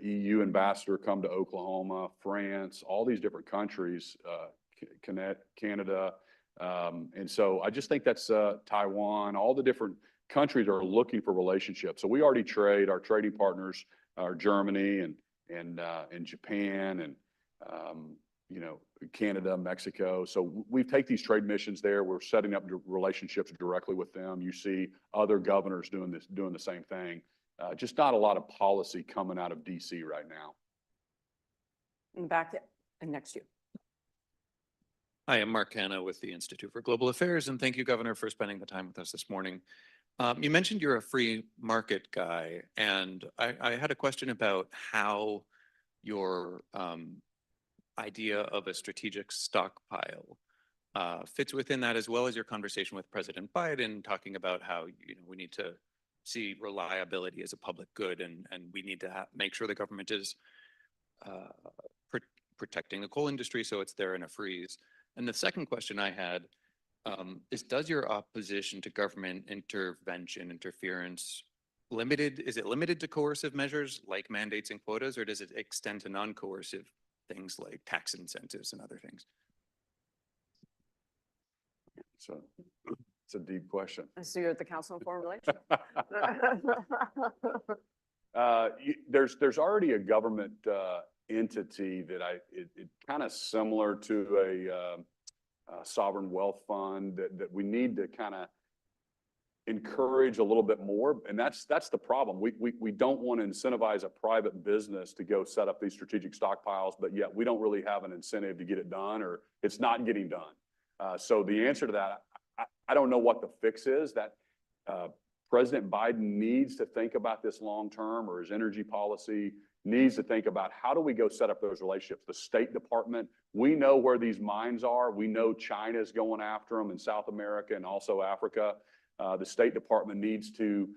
EU ambassador come to Oklahoma, France, all these different countries, Canada, and so I just think that's Taiwan. All the different countries are looking for relationships. So we already trade. Our trading partners are Germany and Japan and you know, Canada, Mexico. So we take these trade missions there. We're setting up relationships directly with them. You see other governors doing the same thing. Just not a lot of policy coming out of DC right now. And next to you. Hi, I'm Mark Hanna with the Institute for Global Affairs, and thank you, Governor, for spending the time with us this morning. You mentioned you're a free market guy, and I had a question about how your idea of a strategic stockpile fits within that, as well as your conversation with President Biden, talking about how we need to see reliability as a public good, and we need to make sure the government is protecting the coal industry so it's there in a freeze. And the second question I had is, does your opposition to government interference is it limited to coercive measures like mandates and quotas, or does it extend to non-coercive things like tax incentives and other things? So it's a deep question. So you're at the Council on Foreign Relations? There's already a government entity that it kind of similar to a sovereign wealth fund that we need to kind of encourage a little bit more. And that's the problem. We don't want to incentivize a private business to go set up these strategic stockpiles, but yet we don't really have an incentive to get it done, or it's not getting done. So the answer to that, I don't know what the fix is. That President Biden needs to think about this long term, or his energy policy needs to think about how do we go set up those relationships. The State Department, we know where these mines are. We know China's going after them in South America and also Africa. The State Department needs to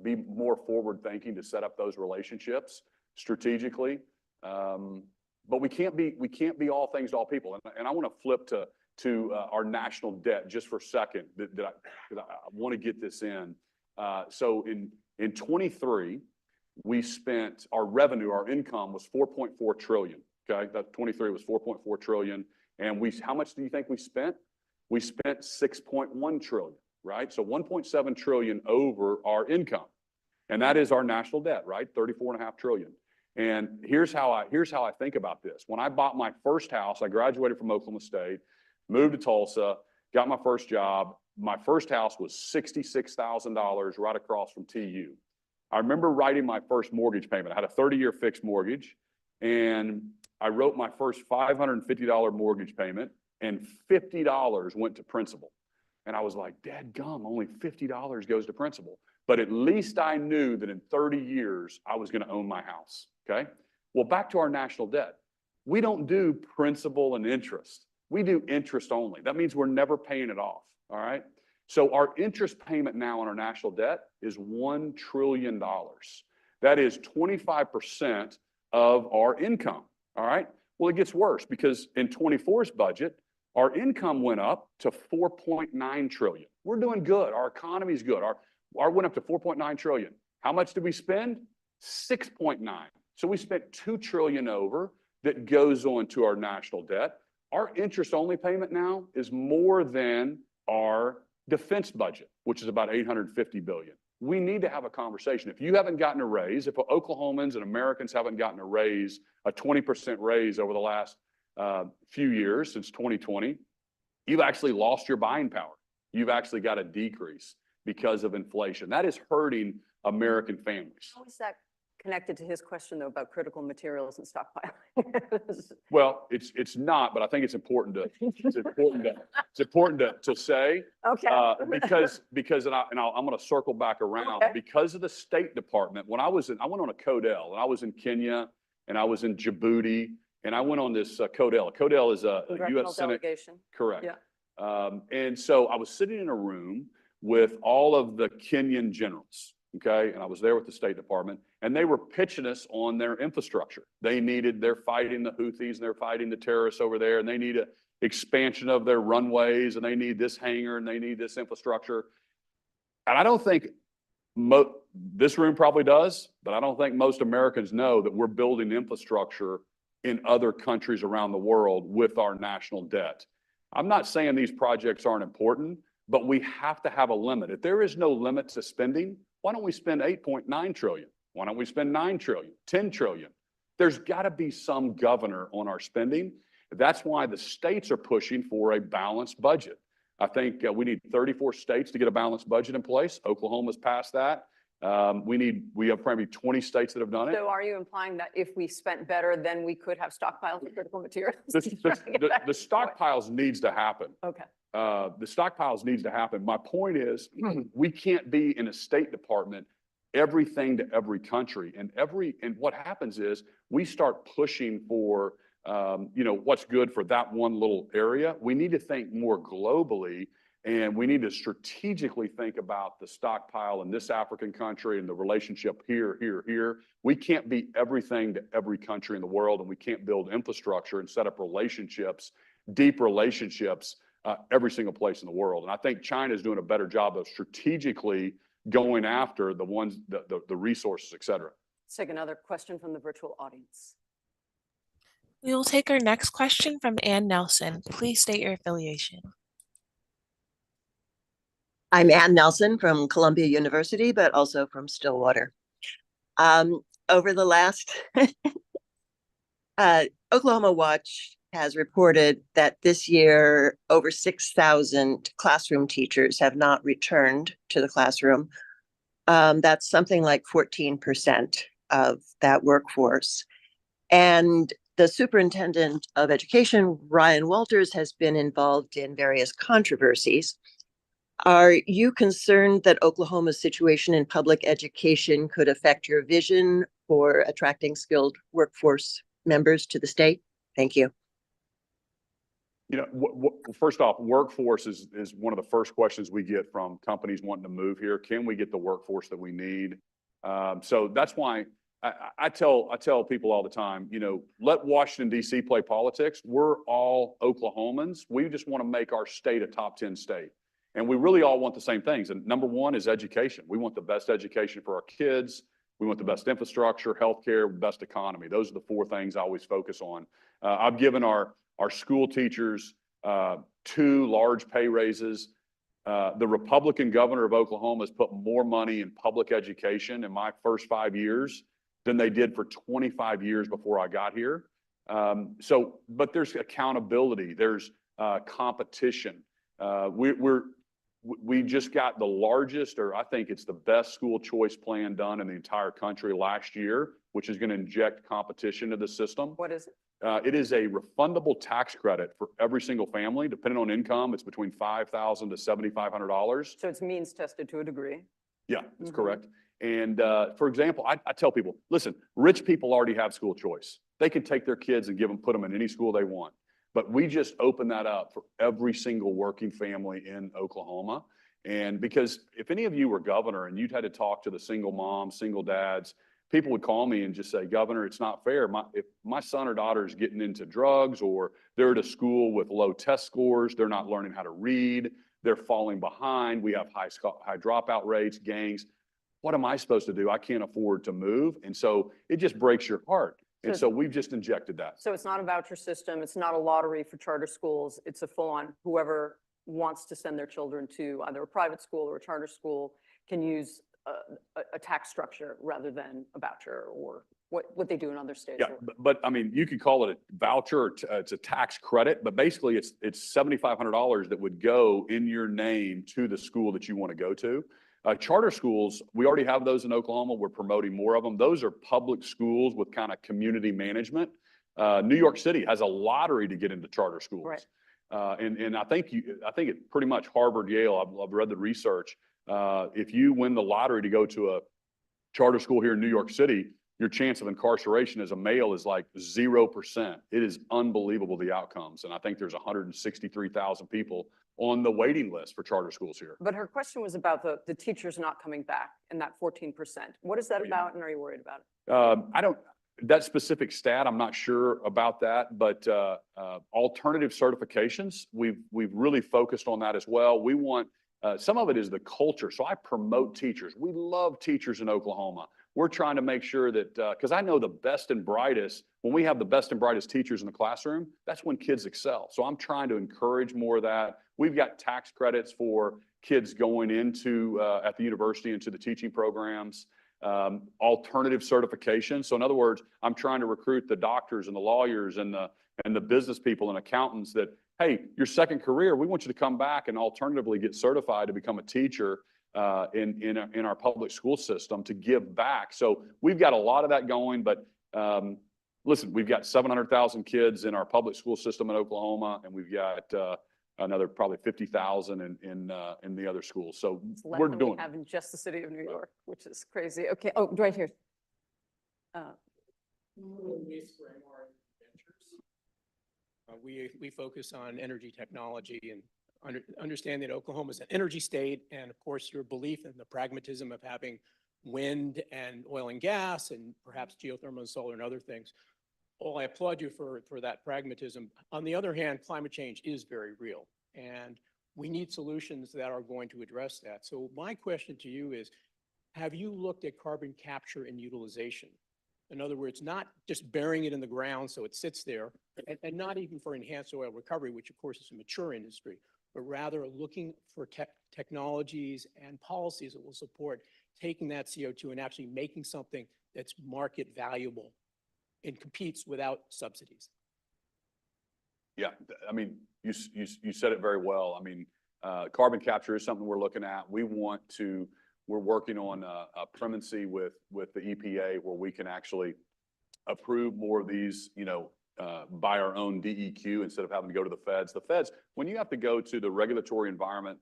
be more forward thinking to set up those relationships strategically. But we can't be all things to all people. And I want to flip to our national debt just for a second. I want to get this in. So in 23, we spent our revenue, our income was 4.4 trillion. Okay, that 23 was 4.4 trillion. And how much do you think we spent? We spent 6.1 trillion, right? So 1.7 trillion over our income. And that is our national debt, right? 34.5 trillion. And here's how I think about this. When I bought my first house, I graduated from Oklahoma State, moved to Tulsa, got my first job. My first house was $66,000 right across from TU. I remember writing my first mortgage payment. I had a 30-year fixed mortgage, and I wrote my first $550 mortgage payment, and $50 went to principal. And I was like, dadgum, only $50 goes to principal. But at least I knew that in 30 years, I was going to own my house, okay? Well, back to our national debt. We don't do principal and interest. We do interest only. That means we're never paying it off, all right? So our interest payment now on our national debt is $1 trillion. That is 25% of our income, all right? Well, it gets worse because in 24's budget, our income went up to 4.9 trillion. We're doing good. Our economy's good. Our went up to 4.9 trillion. How much did we spend? 6.9. So we spent 2 trillion over that goes on to our national debt. Our interest only payment now is more than our defense budget, which is about 850 billion. We need to have a conversation. If you haven't gotten a raise, if Oklahomans and Americans haven't gotten a raise, a 20% raise over the last few years since 2020, you've actually lost your buying power. You've actually got a decrease because of inflation. That is hurting American families. How is that connected to his question though about critical materials and stockpiling? Well, it's not, but I think it's important to say. Okay. Because I'm going to circle back around Okay. because of the State Department. I went on a CODEL and I was in Kenya and I was in Djibouti and I went on this CODEL. CODEL is a Congressional U.S. Senate. delegation. Correct. Yeah. And so I was sitting in a room with all of the Kenyan generals, okay? And I was there with the State Department, and they were pitching us on their infrastructure. They're fighting the Houthis, and they're fighting the terrorists over there, and they need an expansion of their runways, and they need this hangar, and they need this infrastructure. And I don't think this room probably does, but I don't think most Americans know that we're building infrastructure in other countries around the world with our national debt. I'm not saying these projects aren't important, but we have to have a limit. If there is no limit to spending, why don't we spend 8.9 trillion? Why don't we spend 9 trillion, 10 trillion? There's got to be some governor on our spending. That's why the states are pushing for a balanced budget. I think we need 34 states to get a balanced budget in place. Oklahoma's passed that. We have probably 20 states that have done it. So are you implying that if we spent better, then we could have stockpiles of critical materials? The stockpiles needs to happen. Okay. The stockpiles needs to happen. My point is, we can't be in a State Department everything to every country, and what happens is we start pushing for what's good for that one little area. We need to think more globally, and we need to strategically think about the stockpile in this African country and the relationship here. We can't be everything to every country in the world, and we can't build infrastructure and set up relationships, deep relationships, every single place in the world. And I think China is doing a better job of strategically going after the resources, et cetera. Let's take another question from the virtual audience. We will take our next question from Ann Nelson. Please state your affiliation. I'm Ann Nelson from Columbia University, but also from Stillwater. Over the last, Oklahoma Watch has reported that this year, over 6,000 classroom teachers have not returned to the classroom. That's something like 14% of that workforce. And the superintendent of education, Ryan Walters, has been involved in various controversies. Are you concerned that Oklahoma's situation in public education could affect your vision for attracting skilled workforce members to the state? Thank you. First off, workforce is one of the first questions we get from companies wanting to move here. Can we get the workforce that we need? So that's why I tell people all the time, let Washington, D.C. play politics. We're all Oklahomans. We just want to make our state a top 10 state. And we really all want the same things. And number one is education. We want the best education for our kids. We want the best infrastructure, healthcare, best economy. Those are the four things I always focus on. I've given our school teachers 2 large pay raises. The Republican governor of Oklahoma has put more money in public education in my first 5 years than they did for 25 years before I got here. But there's accountability. There's competition. We just got the largest, or I think it's the best school choice plan done in the entire country last year, which is going to inject competition to the system. What is it? It is a refundable tax credit for every single family, depending on income. It's between $5,000 to $7,500. So it's means tested to a degree. Yeah, that's correct. And for example, I tell people, listen, rich people already have school choice. They can take their kids and put them in any school they want. But we just open that up for every single working family in Oklahoma. And because if any of you were governor and you'd had to talk to the single moms, single dads, people would call me and just say, Governor, it's not fair. If my son or daughter is getting into drugs, or they're at a school with low test scores, they're not learning how to read, they're falling behind, we have high dropout rates, gangs. What am I supposed to do? I can't afford to move. And so it just breaks your heart. And so we've just injected that. So it's not a voucher system. It's not a lottery for charter schools. It's a full-on, whoever wants to send their children to either a private school or a charter school can use a tax structure rather than a voucher, or what they do in other states. Yeah, but I mean, you could call it a voucher, or it's a tax credit, but basically it's $7,500 that would go in your name to the school that you want to go to. Charter schools, we already have those in Oklahoma. We're promoting more of them. Those are public schools with kind of community management. New York City has a lottery to get into charter schools. Right. And I think it's pretty much Harvard, Yale. I've read the research. If you win the lottery to go to a charter school here in New York City, your chance of incarceration as a male is like 0%. It is unbelievable, the outcomes. And I think there's 163,000 people on the waiting list for charter schools here. But her question was about the teachers not coming back and that 14%. What is that about, and are you worried about it? That specific stat, I'm not sure about that, but alternative certifications, we've really focused on that as well. We want, some of it is the culture. So I promote teachers. We love teachers in Oklahoma. We're trying to make sure that, because I know the best and brightest, when we have the best and brightest teachers in the classroom, that's when kids excel. So I'm trying to encourage more of that. We've got tax credits for kids going into, at the university, into the teaching programs. Alternative certification. So in other words, I'm trying to recruit the doctors and the lawyers and the business people and accountants that, hey, your second career, we want you to come back and alternatively get certified to become a teacher in our public school system to give back. So we've got a lot of that going, but listen, we've got 700,000 kids in our public school system in Oklahoma, and we've got another probably 50,000 in the other schools. So we're doing. We have in just the city of New York, which is crazy. Okay. Oh, right here. We focus on energy technology and understand that Oklahoma is an energy state, and of course your belief in the pragmatism of having wind and oil and gas and perhaps geothermal and solar and other things. Well, I applaud you for that pragmatism. On the other hand, climate change is very real, and we need solutions that are going to address that. So my question to you is, have you looked at carbon capture and utilization? In other words, not just burying it in the ground so it sits there, and not even for enhanced oil recovery, which of course is a mature industry, but rather looking for technologies and policies that will support taking that CO2 and actually making something that's market valuable and competes without subsidies. Yeah, I mean, you said it very well. I mean, carbon capture is something we're looking at. We're working on a primacy with the EPA where we can actually approve more of these, by our own DEQ instead of having to go to the feds. The feds, when you have to go to the regulatory environment,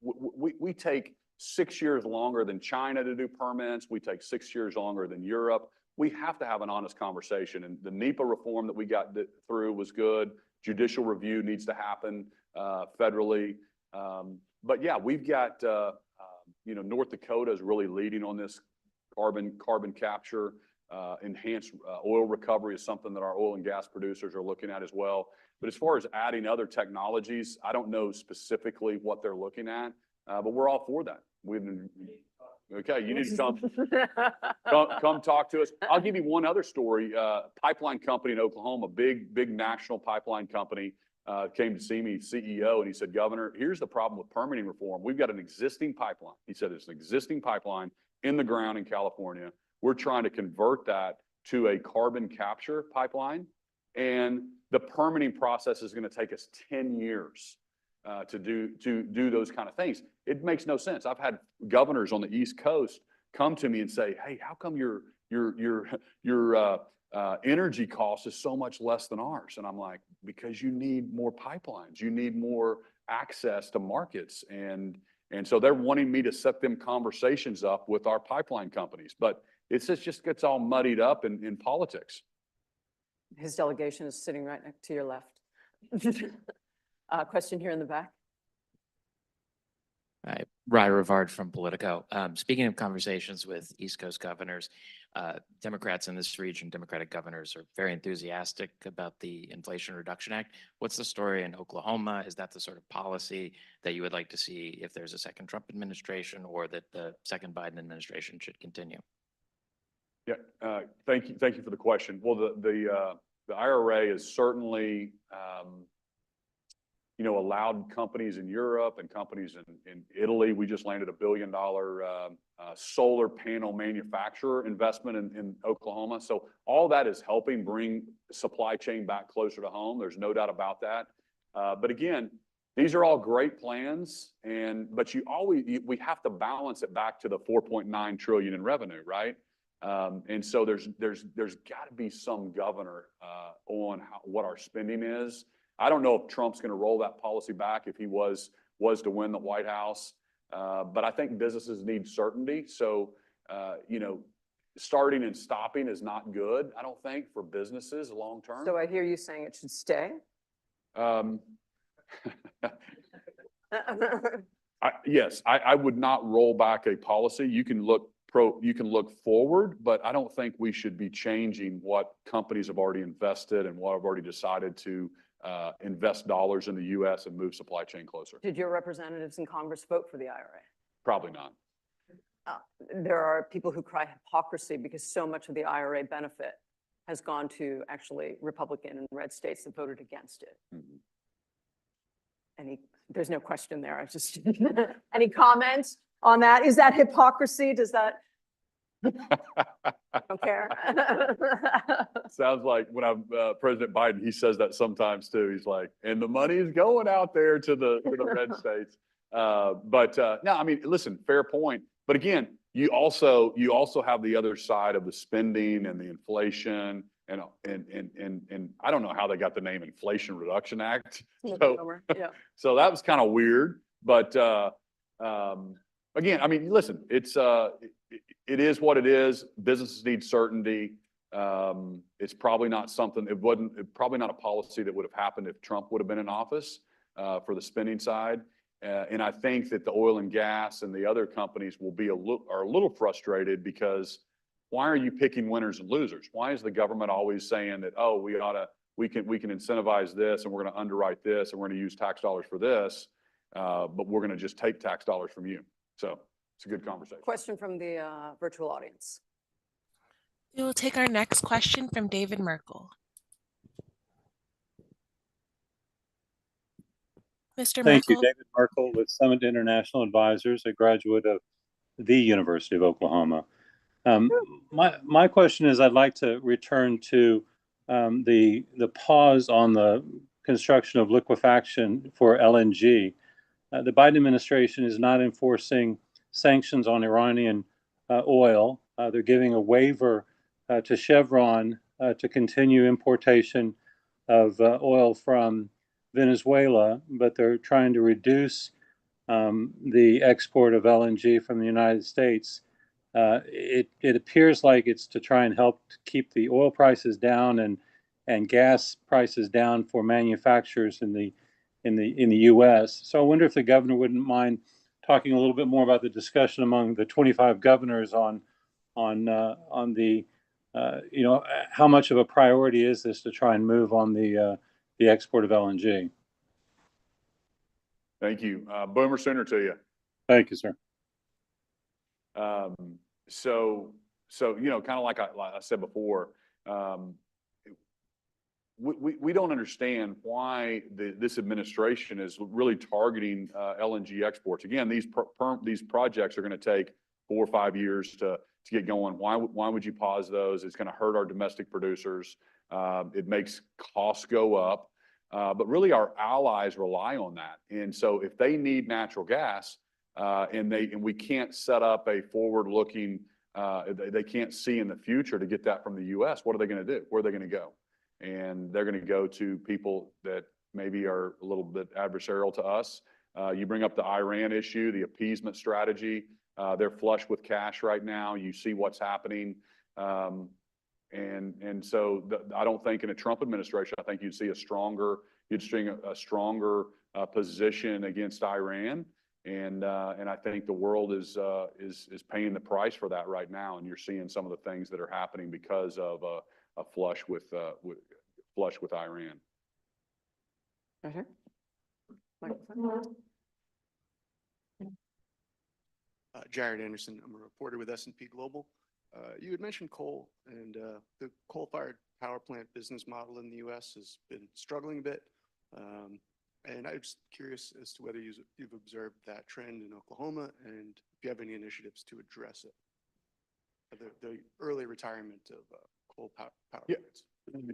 we take 6 years longer than China to do permits. We take 6 years longer than Europe. We have to have an honest conversation, and the NEPA reform that we got through was good. Judicial review needs to happen federally. But yeah, we've got, North Dakota is really leading on this carbon capture. Enhanced oil recovery is something that our oil and gas producers are looking at as well. But as far as adding other technologies, I don't know specifically what they're looking at, but we're all for that. Okay, you need to come talk to us. I'll give you one other story. Pipeline company in Oklahoma, big national pipeline company, came to see me, CEO, and he said, Governor, here's the problem with permitting reform. We've got an existing pipeline. He said it's an existing pipeline in the ground in California. We're trying to convert that to a carbon capture pipeline, and the permitting process is going to take us 10 years to do those kind of things. It makes no sense. I've had governors on the East Coast come to me and say, hey, how come your energy cost is so much less than ours? And I'm like, because you need more pipelines, you need more access to markets, and so they're wanting me to set them conversations up with our pipeline companies. But just gets all muddied up in politics. His delegation is sitting right next to your left. Question here in the back. Hi, Ry Rivard from Politico. Speaking of conversations with East Coast governors, Democrats in this region, Democratic governors are very enthusiastic about the Inflation Reduction Act. What's the story in Oklahoma? Is that the sort of policy that you would like to see if there's a second Trump administration, or that the second Biden administration should continue? Yeah, thank you for the question. Well, the IRA is certainly, allowed companies in Europe and companies in Italy. We just landed $1 billion solar panel manufacturer investment in Oklahoma. So all that is helping bring supply chain back closer to home. There's no doubt about that. But again, these are all great plans, but we have to balance it back to the 4.9 trillion in revenue, right? And so there's got to be some governor on what our spending is. I don't know if Trump's going to roll that policy back if he was to win the White House, but I think businesses need certainty. So, starting and stopping is not good, I don't think, for businesses long term. So I hear you saying it should stay. Yes, I would not roll back a policy. You can look forward, but I don't think we should be changing what companies have already invested and what have already decided to invest dollars in the U.S. and move supply chain closer. Did your representatives in Congress vote for the IRA? Probably not. There are people who cry hypocrisy because so much of the IRA benefit has gone to actually Republican and red states that voted against it. Mm-hmm. There's no question there. I just, any comments on that? Is that hypocrisy? Does that? I don't care. Sounds like when I'm President Biden, he says that sometimes too. He's like, and the money is going out there to the red states. But no, I mean, listen, fair point. But again, you also have the other side of the spending and the inflation, and I don't know how they got the name Inflation Reduction Act. So that was kind of weird. But again, I mean, listen, it is what it is. Businesses need certainty. It's probably not something, probably not a policy that would have happened if Trump would have been in office for the spending side. And I think that the oil and gas and the other companies are a little frustrated because why are you picking winners and losers? Why is the government always saying that, oh, we can incentivize this and we're going to underwrite this and we're going to use tax dollars for this, but we're going to just take tax dollars from you. So it's a good conversation. Question from the virtual audience. We will take our next question from David Merkel. Mr. Thank you, Merkel. David Merkel with Summit International Advisors, a graduate of the University of Oklahoma. My question is, I'd like to return to the pause on the construction of liquefaction for LNG. The Biden administration is not enforcing sanctions on Iranian oil. They're giving a waiver to Chevron to continue importation of oil from Venezuela, but they're trying to reduce the export of LNG from the United States. It appears like it's to try and help to keep the oil prices down and gas prices down for manufacturers in the U.S. So I wonder if the governor wouldn't mind talking a little bit more about the discussion among the 25 governors on the how much of a priority is this to try and move on the export of LNG. Thank you. Boomer Sooner to you. Thank you, sir. So kind of like I said before, we don't understand why this administration is really targeting LNG exports. Again, these projects are going to take 4 or 5 years to get going. Why would you pause those? It's going to hurt our domestic producers. It makes costs go up. But really, our allies rely on that. And so if they need natural gas and we can't set up a forward-looking, they can't see in the future to get that from the U.S., what are they going to do? Where are they going to go? And they're going to go to people that maybe are a little bit adversarial to us. You bring up the Iran issue, the appeasement strategy. They're flush with cash right now. You see what's happening. And so I don't think in a Trump administration, I think you'd see a stronger position against Iran. And I think the world is paying the price for that right now. And you're seeing some of the things that are happening because of a flush with Iran. Right here. Microphone. Jared Anderson, I'm a reporter with S&P Global. You had mentioned coal, and the coal-fired power plant business model in the U.S. has been struggling a bit. And I'm just curious as to whether you've observed that trend in Oklahoma and if you have any initiatives to address it. The early retirement of coal power plants.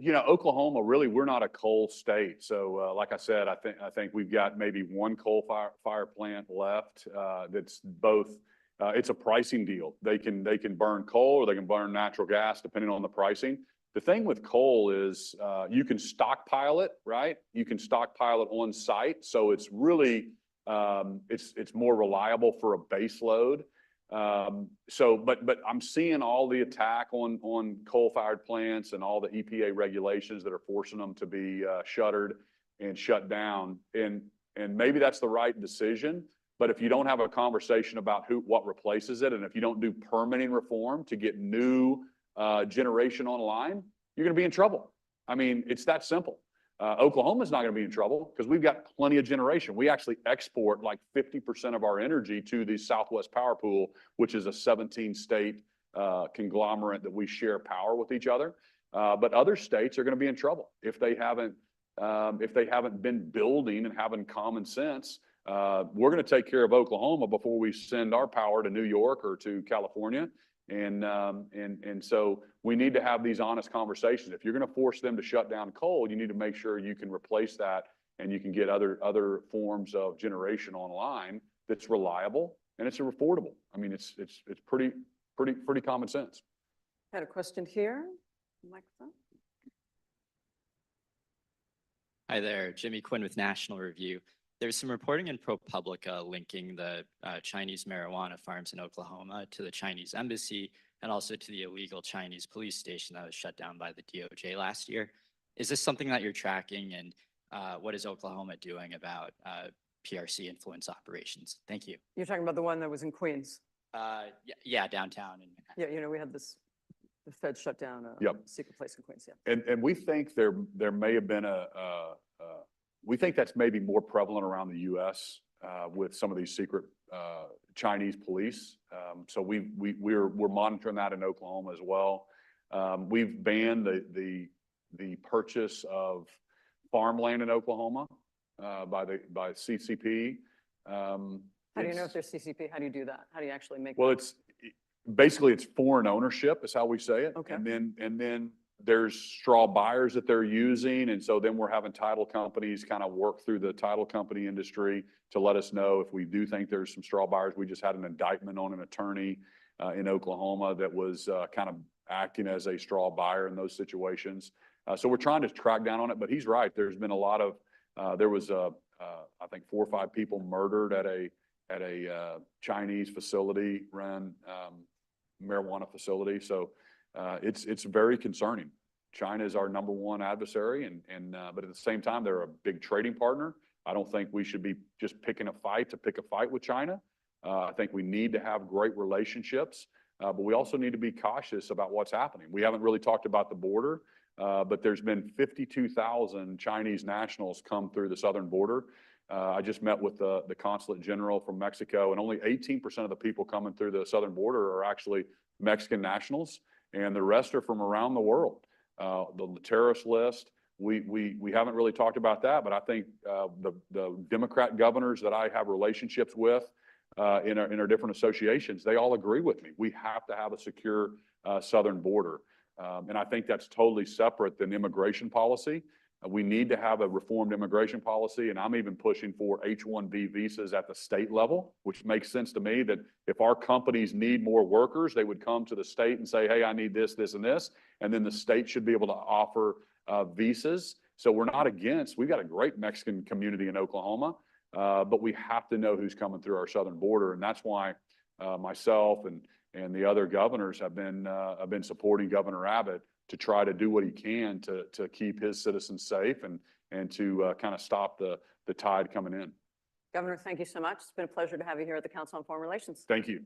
You know, Oklahoma, really, we're not a coal state. So like I said, I think we've got maybe one coal fire plant left that's both. It's a pricing deal. They can burn coal or they can burn natural gas depending on the pricing. The thing with coal is you can stockpile it, right? You can stockpile it on site. So it's really, it's more reliable for a base load. But I'm seeing all the attack on coal-fired plants and all the EPA regulations that are forcing them to be shuttered and shut down. And maybe that's the right decision. But if you don't have a conversation about what replaces it, and if you don't do permitting reform to get new generation online, you're going to be in trouble. I mean, it's that simple. Oklahoma's not going to be in trouble because we've got plenty of generation. We actually export like 50% of our energy to the Southwest Power Pool, which is a 17-state conglomerate that we share power with each other. But other states are going to be in trouble if they haven't been building and having common sense. We're going to take care of Oklahoma before we send our power to New York or to California. And so we need to have these honest conversations. If you're going to force them to shut down coal, you need to make sure you can replace that and you can get other forms of generation online that's reliable and it's affordable. I mean, it's pretty common sense. Had a question here. Microphone. Hi there, Jimmy Quinn with National Review. There's some reporting in ProPublica linking the Chinese marijuana farms in Oklahoma to the Chinese embassy and also to the illegal Chinese police station that was shut down by the DOJ last year. Is this something that you're tracking, and what is Oklahoma doing about PRC influence operations? Thank you. You're talking about the one that was in Queens? Yeah, downtown. Yeah, you know, we had the Fed shut down a secret place in Queens. Yeah. And we think there may have been we think that's maybe more prevalent around the U.S. With some of these secret Chinese police. So we're monitoring that in Oklahoma as well. We've banned the purchase of farmland in Oklahoma by CCP. How do you know if there's CCP? How do you do that? How do you actually make? Well, it's foreign ownership is how we say it. Okay. And then there's straw buyers that they're using. And so then we're having title companies kind of work through the title company industry to let us know if we do think there's some straw buyers. We just had an indictment on an attorney in Oklahoma that was kind of acting as a straw buyer in those situations. So we're trying to track down on it, but he's right. There's been a lot of, there was I think 4 or 5 people murdered at a Chinese facility run marijuana facility. So it's very concerning. China is our #1 adversary, but at the same time, they're a big trading partner. I don't think we should be just picking a fight to pick a fight with China. I think we need to have great relationships, but we also need to be cautious about what's happening. We haven't really talked about the border, but there's been 52,000 Chinese nationals come through the southern border. I just met with the consulate general from Mexico, and only 18% of the people coming through the southern border are actually Mexican nationals, and the rest are from around the world. The terrorist list, we haven't really talked about that, but I think the Democrat governors that I have relationships with in our different associations, they all agree with me. We have to have a secure southern border. And I think that's totally separate than immigration policy. We need to have a reformed immigration policy, and I'm even pushing for H-1B visas at the state level, which makes sense to me that if our companies need more workers, they would come to the state and say, hey, I need this, this, and this. And then the state should be able to offer visas. So we're not against, we've got a great Mexican community in Oklahoma, but we have to know who's coming through our southern border. And that's why myself and the other governors have been supporting Governor Abbott to try to do what he can to keep his citizens safe and to kind of stop the tide coming in. Governor, thank you so much. It's been a pleasure to have you here at the Council on Foreign Relations. Thank you.